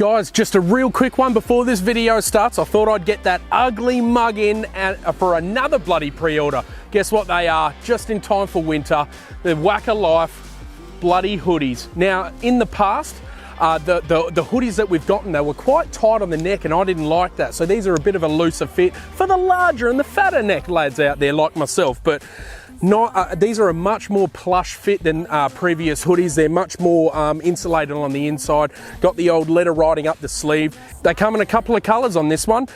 Guys, just a real quick one before this video starts. I thought I'd get that ugly mug in for another bloody pre-order. Guess what they are? Just in time for winter. The Whacker Life bloody hoodies. Now, in the past, the hoodies that we've gotten, they were quite tight on the neck and I didn't like that. So these are a bit of a looser fit for the larger and the fatter neck lads out there like myself. But these are a much more plush fit than previous hoodies. They're much more insulated on the inside. Got the old letter writing up the sleeve. They come in a couple of colors on this one.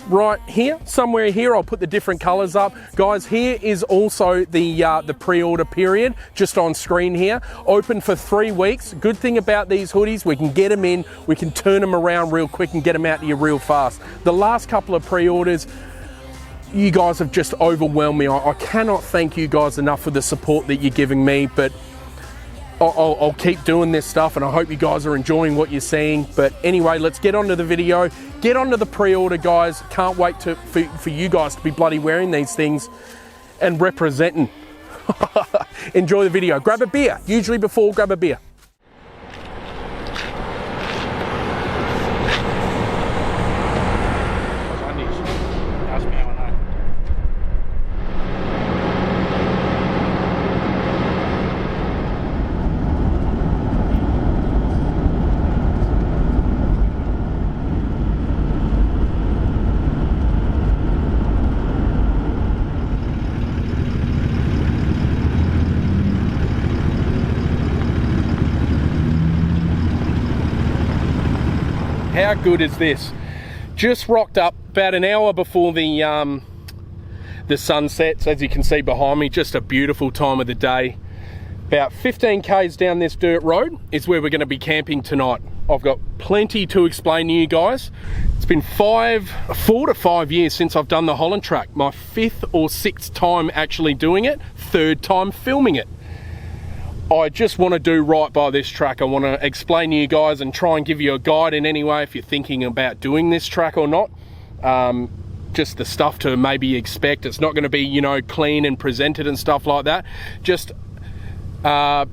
Right here, somewhere here, I'll put the different colors up. Guys, here is also the pre-order period, just on screen here. Open for 3 weeks. Good thing about these hoodies, we can get them in, we can turn them around real quick and get them out to you real fast. The last couple of pre-orders, you guys have just overwhelmed me. I cannot thank you guys enough for the support that you're giving me, but I'll keep doing this stuff and I hope you guys are enjoying what you're seeing. But anyway, let's get on to the video, get on to the pre-order, guys. Can't wait for you guys to be bloody wearing these things and representing. Enjoy the video. Grab a beer, usually before, grab a beer. How good is this? Just rocked up about an hour before the sun sets, as you can see behind me. Just a beautiful time of the day. About 15 k's down this dirt road is where we're going to be camping tonight. I've got plenty to explain to you guys. It's been 4 to 5 years since I've done the Holland Track. My 5th or 6th time actually doing it, 3rd time filming it. I just want to do right by this track. I want to explain to you guys and try and give you a guide in any way if you're thinking about doing this track or not. Just the stuff to maybe expect. It's not going to be, you know, clean and presented and stuff like that. Just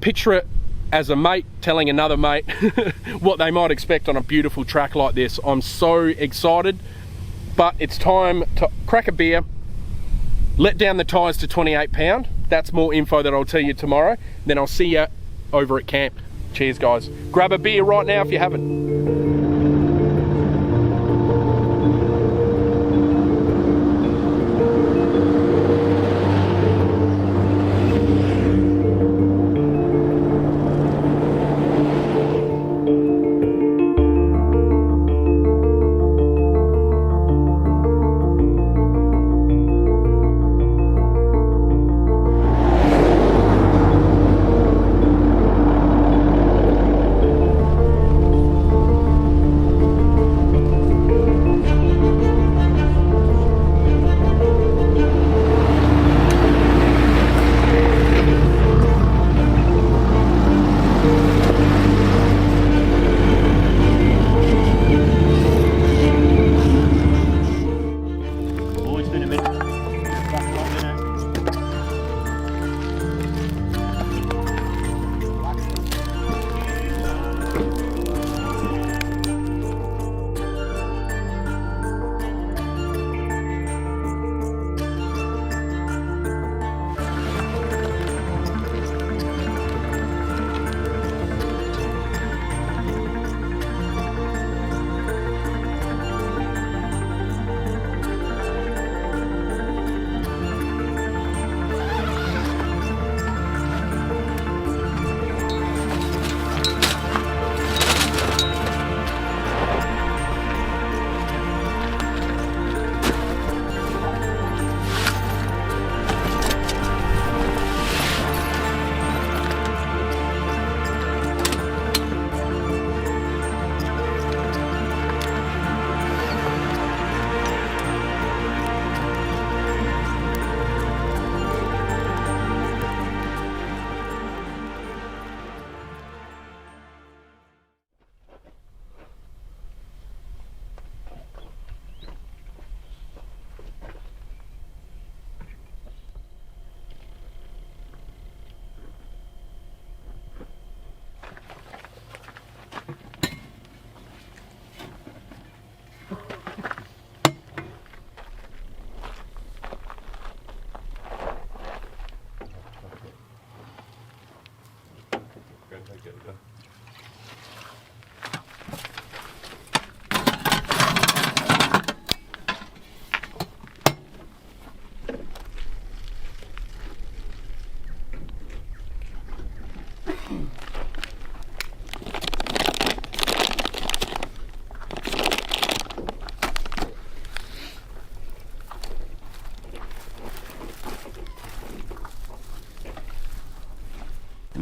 picture it as a mate telling another mate what they might expect on a beautiful track like this. I'm so excited, but it's time to crack a beer, let down the tyres to 28 pound. That's more info that I'll tell you tomorrow. Then I'll see you over at camp. Cheers, guys. Grab a beer right now if you haven't.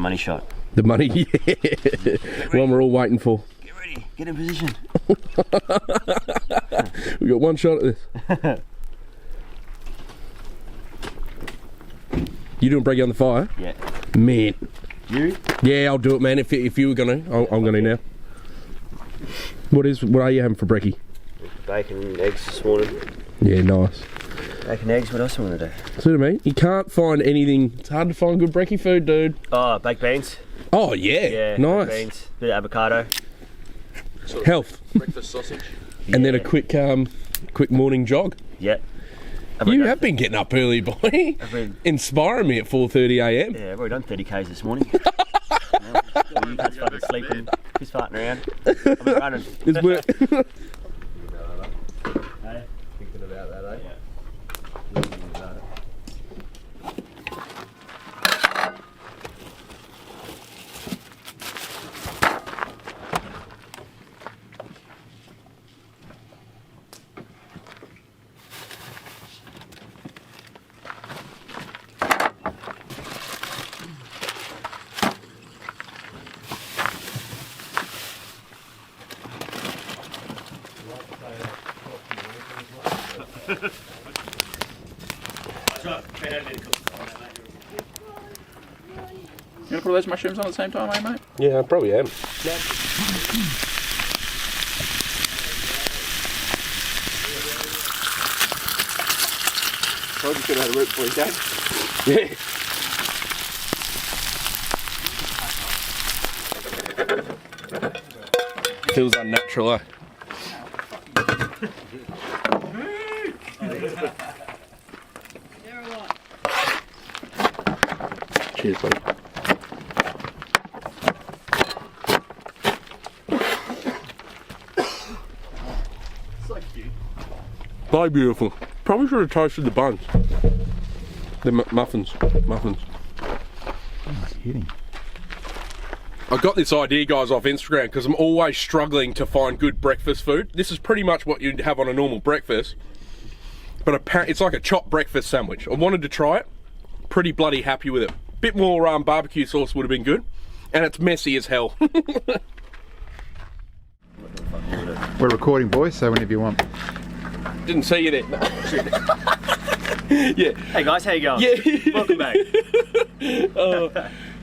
money shot. The money, yeah. One we're all waiting for. Get ready, get in position. We got one shot at this. You doing brekkie on the fire? Yeah. Man. You? Yeah, I'll do it, man. If you were gonna, I'm gonna now. What are you having for brekkie? Bacon and eggs this morning. Yeah, nice. Bacon and eggs, what else do I want to do? See what I mean? You can't find anything. It's hard to find good brekkie food, dude. Oh, baked beans. Oh, yeah. Yeah, nice. Baked beans, bit of avocado. Sort of health. Breakfast sausage. And then a quick morning jog. Yeah. You have been getting up early, boy. Inspiring me at 4:30 a.m. Yeah, I've already done 30 k's this morning. You can't fucking sleeping, piss farting around. I've been running. It's work. Hey? Thinking about that, eh? Yeah. You gonna put all those mushrooms on at the same time, eh, mate? Yeah, I probably am. I just gonna have a root before you go. Yeah. Feels unnatural, eh? Cheers, buddy. So cute. Bloody beautiful. Probably should have toasted the buns. The muffins. Kidding. I got this idea, guys, off Instagram because I'm always struggling to find good breakfast food. This is pretty much what you'd have on a normal breakfast, but it's like a chopped breakfast sandwich. I wanted to try it. Pretty bloody happy with it. Bit more barbecue sauce would have been good, and it's messy as hell. We're recording, boys, so whenever you want. Didn't see you there. Yeah. Hey guys, how you going? Yeah. Welcome back.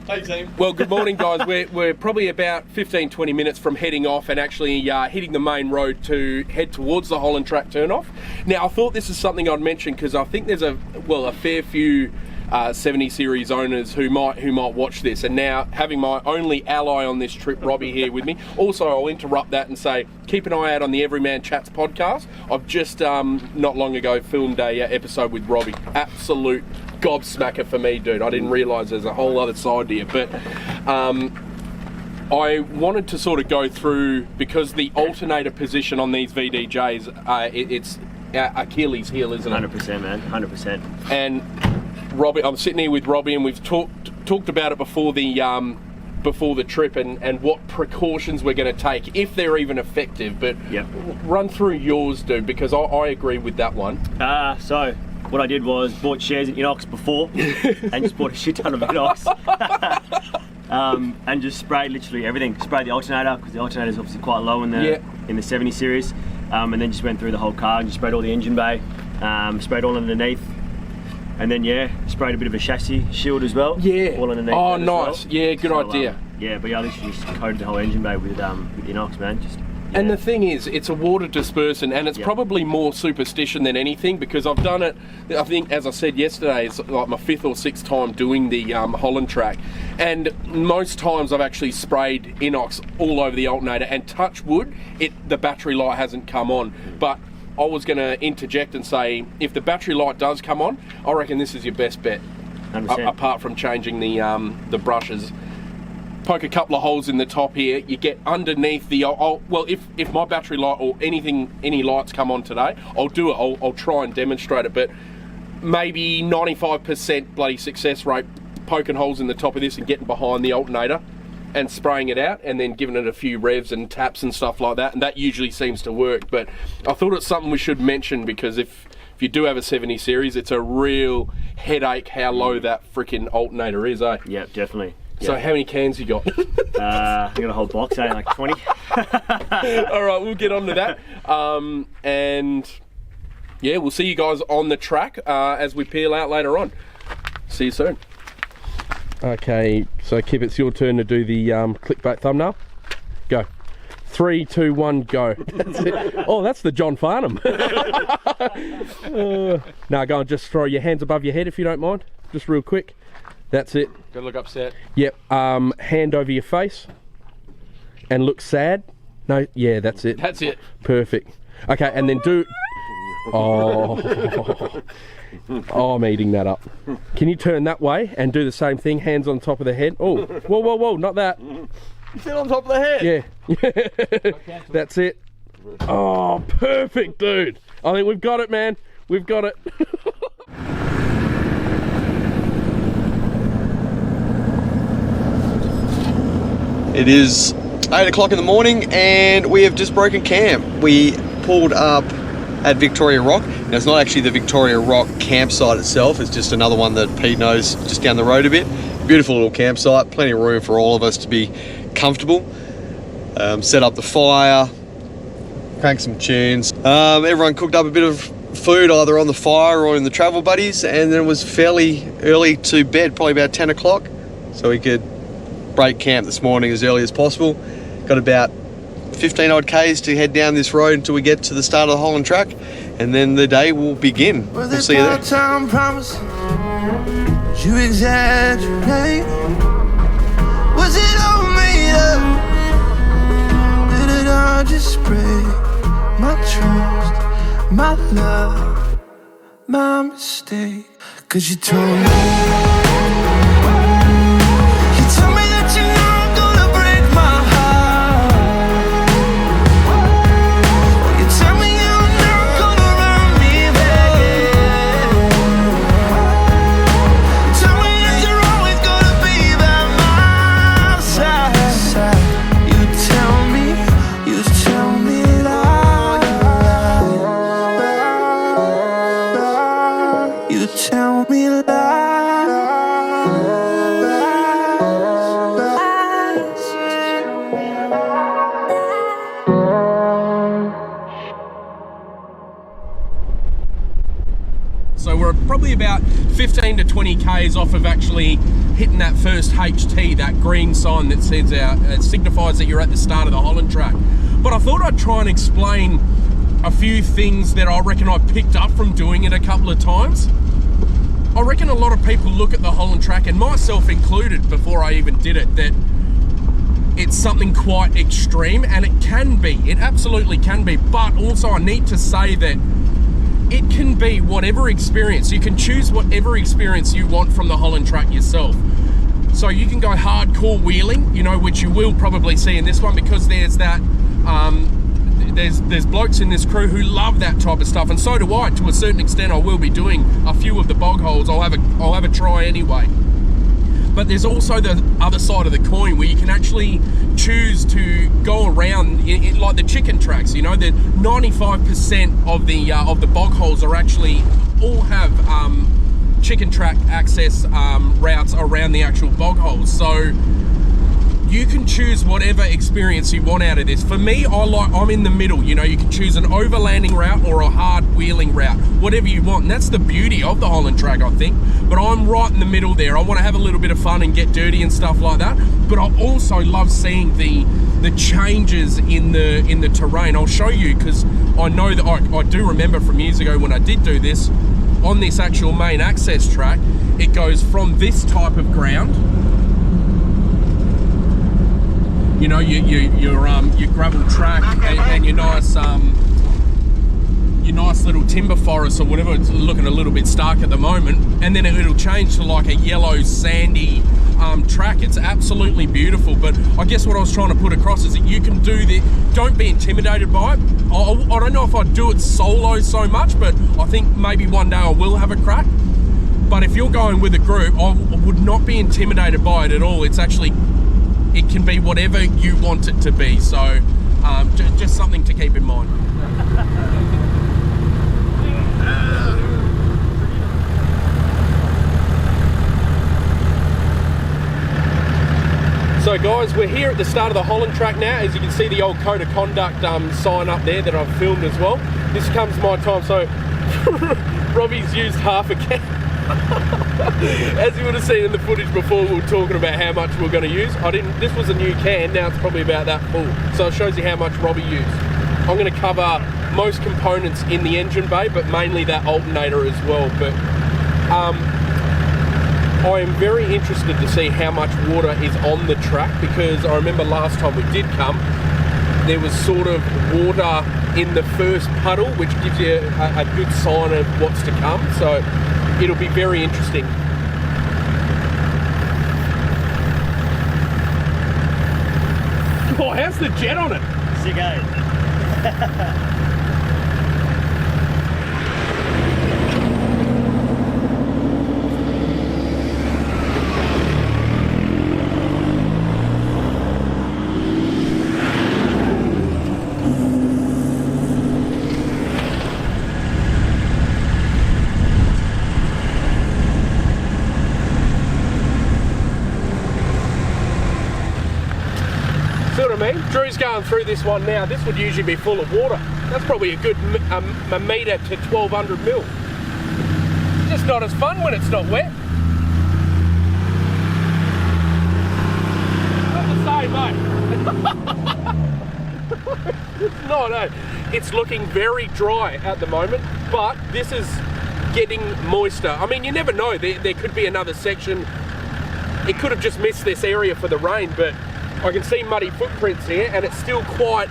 Hey team. Well, good morning, guys. We're probably about 15-20 minutes from heading off and actually hitting the main road to head towards the Holland Track turnoff. Now, I thought this is something I'd mention because I think there's a fair few 70 series owners who might watch this, and now having my only ally on this trip, Robbie, here with me. Also, I'll interrupt that and say keep an eye out on the Everyman Chats podcast. I've just not long ago filmed a episode with Robbie. Absolute gobsmacker for me, dude. I didn't realise there's a whole other side to you, but I wanted to sort of go through, because the alternator position on these VDJs, it's Achilles' heel, isn't it? 100%, man. 100%. And Robbie, I'm sitting here with Robbie, and we've talked about it before the trip and what precautions we're going to take, if they're even effective. But yep. Run through yours, dude, because I agree with that one. So what I did was bought shares in Inox before, and just bought a shit ton of Inox, and just sprayed literally everything. Sprayed the alternator, because the alternator is obviously quite low in the 70 series, and then just went through the whole car and just sprayed all the engine bay, sprayed all underneath. And then sprayed a bit of a chassis shield as well. Yeah. All underneath. Oh, nice. Well. Yeah, good idea. But I literally just coated the whole engine bay with Inox, man. And the thing is, it's a water dispersant, and it's probably more superstition than anything, because I've done it, I think, as I said yesterday, it's like my 5th or 6th time doing the Holland Track, and most times I've actually sprayed Inox all over the alternator, and touch wood, the battery light hasn't come on. But I was going to interject and say, if the battery light does come on, I reckon this is your best bet. 100%. Apart from changing the brushes. Poke a couple of holes in the top here, you get underneath the, well, if my battery light or any lights come on today, I'll do it, I'll try and demonstrate it, but maybe 95% bloody success rate, poking holes in the top of this and getting behind the alternator and spraying it out, and then giving it a few revs and taps and stuff like that, and that usually seems to work. But I thought it's something we should mention, because if you do have a 70 series, it's a real headache how low that freaking alternator is, eh? Yeah, definitely. So how many cans you got? I got a whole box, like 20. All right, we'll get on to that. And yeah, we'll see you guys on the track as we peel out later on. See you soon. Okay, so Kip, it's your turn to do the clickbait thumbnail. Go. 3, 2, 1, go. That's it. Oh, that's the John Farnham. Now go on, just throw your hands above your head if you don't mind. Just real quick. That's it. Gotta look upset. Yep. Hand over your face. And look sad. No, yeah, that's it. That's it. Perfect. Okay, and then do... Oh. Oh, I'm eating that up. Can you turn that way and do the same thing? Hands on top of the head. Oh, whoa, whoa, whoa, not that. You sit on top of the head? Yeah. That's it. Oh, perfect, dude. I think we've got it, man. We've got it. It is 8 o'clock in the morning and we have just broken camp. We pulled up at Victoria Rock. Now, it's not actually the Victoria Rock campsite itself, it's just another one that Pete knows just down the road a bit. Beautiful little campsite, plenty of room for all of us to be comfortable. Set up the fire, crank some tunes. Everyone cooked up a bit of food either on the fire or in the travel buddies, and then it was fairly early to bed, probably about 10 o'clock, so we could break camp this morning as early as possible. Got about 15 odd Ks to head down this road until we get to the start of the Holland Track, and then the day will begin. We'll see you there. Promises, you exaggerate. Was it all made up? Did it all just break my trust, my love, my mistake? 'Cause you told me that you're not gonna break my heart. You tell me you're not gonna run me back. You tell me that you're always gonna be by my side. You tell me lies. You tell me So we're probably about 15 to 20 Ks off of actually hitting that first HT, that green sign that says it signifies that you're at the start of the Holland Track. But I thought I'd try and explain a few things that I reckon I picked up from doing it a couple of times. I reckon a lot of people look at the Holland Track, and myself included before I even did it, that it's something quite extreme, and it can be, it absolutely can be, but also I need to say that it can be whatever experience. You can choose whatever experience you want from the Holland Track yourself. So you can go hardcore wheeling, you know, which you will probably see in this one, because there's that, there's blokes in this crew who love that type of stuff, and so do I. To a certain extent, I will be doing a few of the bog holes. I'll have a try anyway. But there's also the other side of the coin where you can actually choose to go around in like the chicken tracks. You know, that 95% of the bog holes are actually all have chicken track access routes around the actual bog holes. So you can choose whatever experience you want out of this. For me, I'm in the middle. You know, you can choose an overlanding route or a hard wheeling route, whatever you want. And that's the beauty of the Holland Track, I think. But I'm right in the middle there. I want to have a little bit of fun and get dirty and stuff like that. But I also love seeing the changes in the terrain. I'll show you, because I know that I do remember from years ago when I did do this on this actual main access track. It goes from this type of ground, you know, your gravel track and your nice little timber forest or whatever. It's looking a little bit stark at the moment, and then it'll change to like a yellow sandy track. It's absolutely beautiful. But I guess what I was trying to put across is that you can do this. Don't be intimidated by it. I don't know if I'd do it solo so much, but I think maybe one day I will have a crack. But if you're going with a group, I would not be intimidated by it at all. It's actually, it can be whatever you want it to be. So just something to keep in mind. Guys, we're here at the start of the Holland Track now. As you can see, the old code of conduct sign up there that I've filmed as well. This comes my time, so Robbie's used half a can. As you would have seen in the footage before, we were talking about how much we're going to use. This was a new can, now it's probably about that full. So it shows you how much Robbie used. I'm going to cover most components in the engine bay, but mainly that alternator as well. But I am very interested to see how much water is on the track, because I remember last time we did come, there was sort of water in the first puddle, which gives you a good sign of what's to come. So it'll be very interesting. Oh, how's the jet on it? Sick, eh? See what I mean? Drew's going through this one now. This would usually be full of water. That's probably a good a metre to 1200 mil. Just not as fun when it's not wet. Not the same, mate. It's not, eh? It's looking very dry at the moment, but this is getting moister. I mean, you never know. There could be another section. It could have just missed this area for the rain, but I can see muddy footprints here, and it's still quite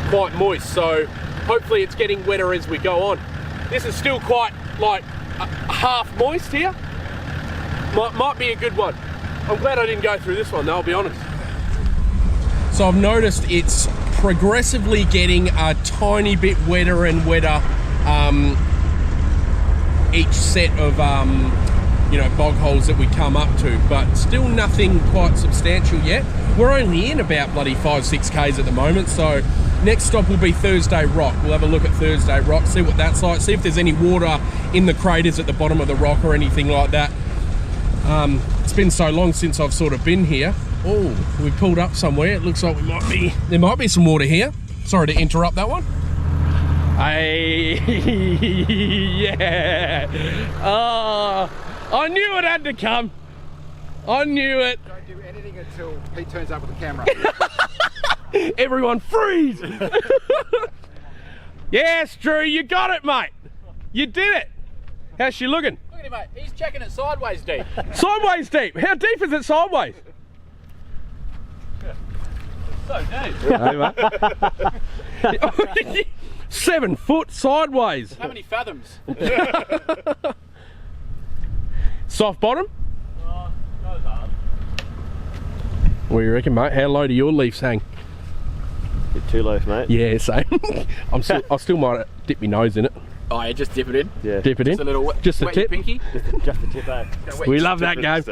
quite moist, so hopefully it's getting wetter as we go on. This is still quite like half moist here. Might be a good one. I'm glad I didn't go through this one though, I'll be honest. So I've noticed it's progressively getting a tiny bit wetter and wetter each set of you know, bog holes that we come up to, but still nothing quite substantial yet. We're only in about bloody 5-6 Ks at the moment, so next stop will be Thursday Rock. We'll have a look at Thursday Rock, see what that's like, see if there's any water in the craters at the bottom of the rock or anything like that. It's been so long since I've sort of been here. Oh, we pulled up somewhere. It looks like there might be some water here. Sorry to interrupt that one. Hey, yeah. Oh, I knew it had to come. I knew it. Don't do anything until Pete turns up with the camera. Everyone freeze. Yes, Drew, you got it, mate. You did it. How's she looking? Look at him, mate. He's checking it sideways deep. Sideways deep. How deep is it sideways? So deep. Hey, mate. 7 foot sideways. How many fathoms? Soft bottom? What do you reckon, mate? How low do your leaves hang? Bit too low, mate. Yeah, same. I still might dip my nose in it. Oh, yeah, just dip it in. Yeah. Dip it in. Just a little wet. Just the wet your tip. pinky. Just the tip, eh? We love that game.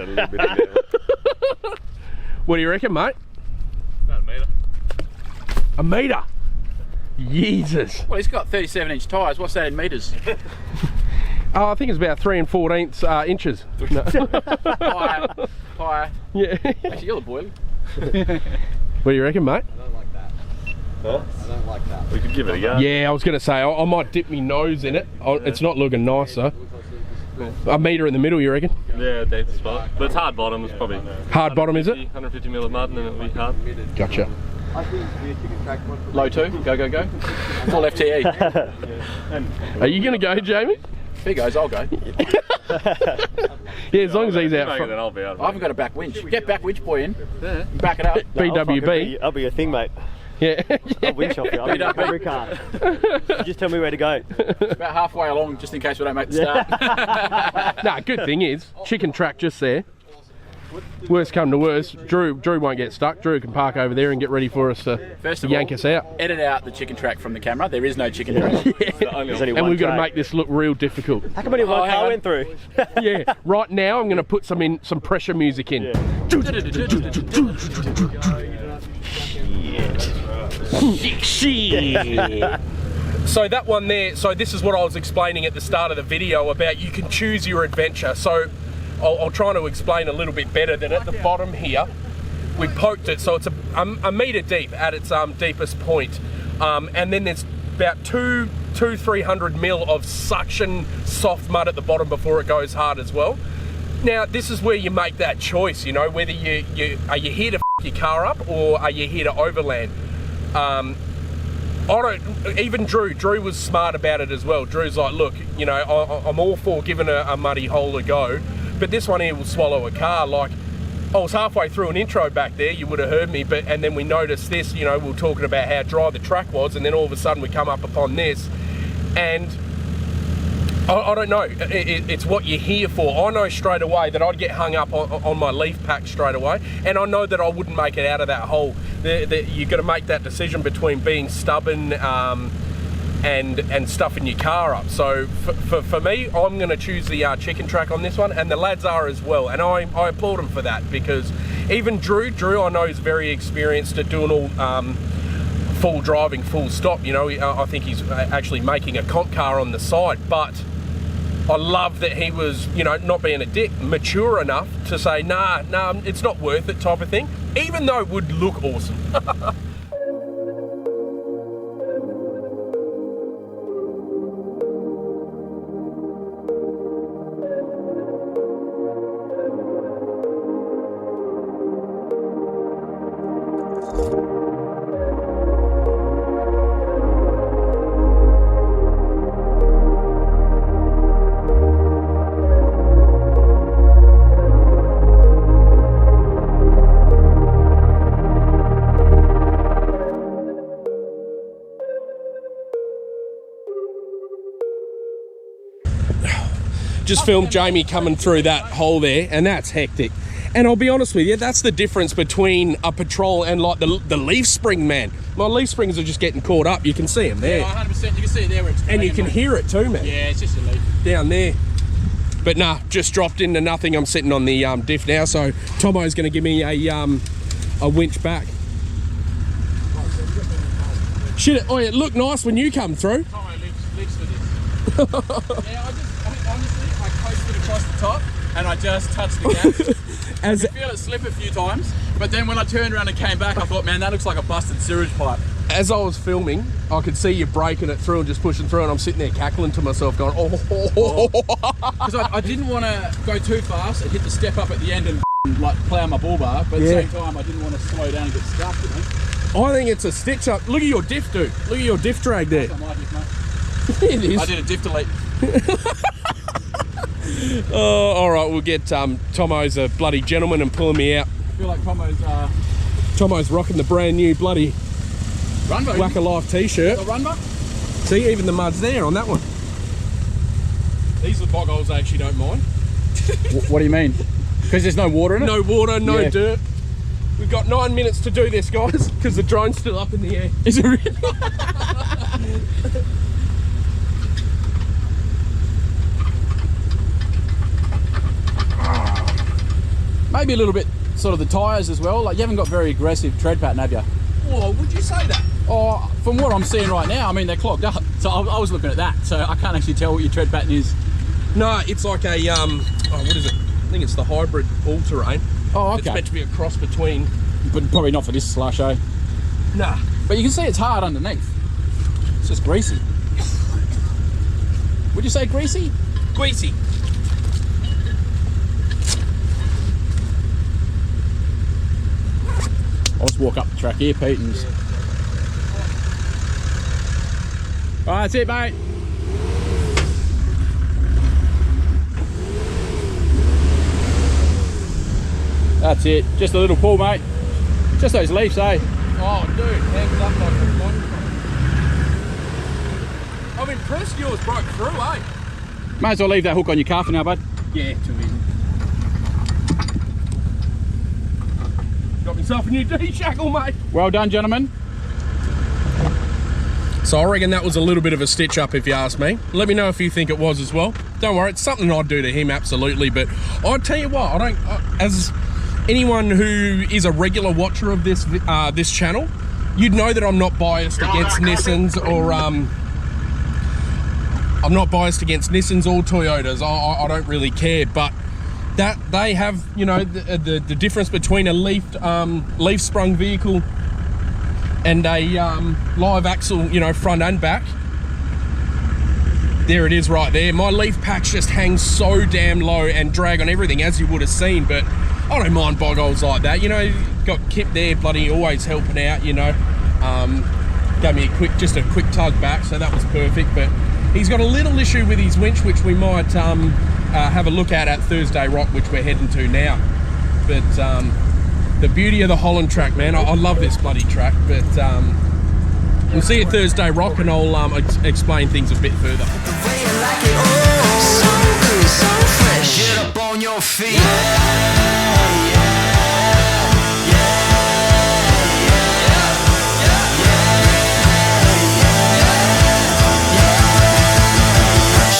What do you reckon, mate? About a metre. A metre? Jesus. Well, he's got 37-inch tyres. What's that in metres? Oh, I think it's about 3 14 inches. No. Higher. Yeah. Actually, you're the boilie. What do you reckon, mate? I don't like that. Huh? I don't like that. We could give it a go. Yeah, I was going to say, I might dip my nose in it. It's not looking nice, though. A metre in the middle, you reckon? Yeah, deep spot. But it's hard bottom, it's probably... Hard bottom, is it? 150 mil of mud and then it'll be hard. Gotcha. Low 2. Go, go, go. Full FTE. Are you going to go, Jamie? If he goes, I'll go. Yeah, as long as he's out Then front. I'll be out. I haven't got a back winch. Get back winch boy in. Yeah. Back it up. BWB. I'll be your thing, mate. Yeah. I'll winch off you. I'll be your recovery car. You just tell me where to go. About halfway along, just in case we don't make the start. Nah, good thing is, chicken track just there. Worst come to worst, Drew won't get stuck. Drew can park over there and get ready for us to First of yank all, us out. edit out the chicken track from the camera. There is no chicken track. There's only And one we've got to track. make this look real difficult. How come only one hang car on. went through? Yeah, right now I'm going to put some pressure music in. So that one there, so this is what I was explaining at the start of the video about you can choose your adventure. So I'll try to explain a little bit better than at the bottom here. poked it, so it's a metre deep at its deepest point. And then there's about 300 mil of suction soft mud at the bottom before it goes hard as well. Now, this is where you make that choice, you know, whether are you here to f your car up or are you here to overland? Even Drew was smart about it as well. Drew's like, look, you know, I'm all for giving a muddy hole a go, but this one here will swallow a car. Like, I was halfway through an intro back there, you would have heard me, and then we noticed this, you know, we were talking about how dry the track was, and then all of a sudden we come up upon this, and I don't know, it's what you're here for. I know straight away that I'd get hung up on my leaf pack straight away, and I know that I wouldn't make it out of that hole. You've got to make that decision between being stubborn and stuffing your car up. So for me, I'm going to choose the chicken track on this one, and the lads are as well, and I applaud them for that, because even Drew I know is very experienced at doing all full driving, full stop. You know, I think he's actually making a comp car on the side, but I love that he was, you know, not being a dick, mature enough to say, nah, it's not worth it type of thing, even though it would look awesome. Just filmed Jamie coming through that hole there, and that's hectic. And I'll be honest with you, that's the difference between a patrol and like the leaf spring, man. My leaf springs are just getting caught up. You can see them there. Yeah, 100%. You can see it there where it's and you can hear it too, man. Yeah, it's just a leaf. Down there. But nah, just dropped into nothing. I'm sitting on the diff now, so Tomo's going to give me a winch back. Shit, oh, it looked nice when you come through. Tomo lives for this. Yeah, honestly, I coasted across the top and I just touched the gas. I could feel it slip a few times, but then when I turned around and came back, I thought, man, that looks like a busted sewage pipe. As I was filming, I could see you breaking it through and just pushing through, and I'm sitting there cackling to myself going, oh. Because I didn't want to go too fast and hit the step up at the end and like plough my bull bar, but at the same time, I didn't want to slow down and get stuck, you know? I think it's a stitch up. Look at your diff, dude. Look at your diff drag there. That's not my diff, mate. It is. I did a diff delete. Oh, all right, we'll get Tomo's a bloody gentleman and pulling me out. I feel like Tomo's rocking the brand new bloody Runbo. Whack a Life t-shirt. The Runbo? See, even the mud's there on that one. These are bog holes I actually don't mind. What do you mean? Because there's no water in it? No water, no dirt. We've got 9 minutes to do this, guys, because the drone's still up in the air. Is it really? Maybe a little bit sort of the tyres as well. Like, you haven't got very aggressive tread pattern, have you? Whoa, would you say that? Oh, from what I'm seeing right now, I mean, they're clogged up. So I was looking at that, so I can't actually tell what your tread pattern is. No, it's like a, what is it? I think it's the hybrid all-terrain. Oh, okay. It's meant to be a cross between... But probably not for this slush, eh? Nah. But you can see it's hard underneath. It's just greasy. Would you say greasy? Greasy. I'll just walk up the track here, Pete, and... Alright, that's it, mate. That's it. Just a little pull, mate. Just those leaves, eh? Oh, dude, hands up like a I'm impressed yours broke through, eh? Might as well leave that hook on your car for now, bud. Yeah, too easy. Got myself a new D-shackle, mate. Well done, gentlemen. So I reckon that was a little bit of a stitch up, if you ask me. Let me know if you think it was as well. Don't worry, it's something I'd do to him, absolutely. But I'll tell you what, as anyone who is a regular watcher of this this channel, you'd know that I'm not biased against Nissans or I'm not biased against Nissans or Toyotas. I don't really care, but that they have, you know, the difference between a leaf sprung vehicle and a live axle, you know, front and back. There it is right there. My leaf packs just hang so damn low and drag on everything, as you would have seen, but I don't mind bog holes like that. You know, got Kip there, bloody always helping out, you know. Gave me just a quick tug back, so that was perfect. But he's got a little issue with his winch, which we might have a look at Thursday Rock, which we're heading to now. But the beauty of the Holland Track, man, I love this bloody track. But we'll see you Thursday Rock, and I'll explain things a bit further. Get up on your feet.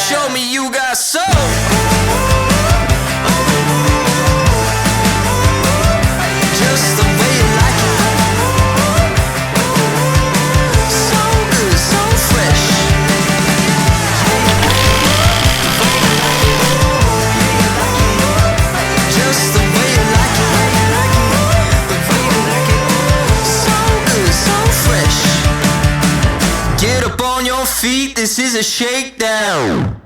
Show me you got soul. Just the way you like it. So good, so fresh. Just the way you like it. So good, so fresh. Get up on your feet, this is a shakedown.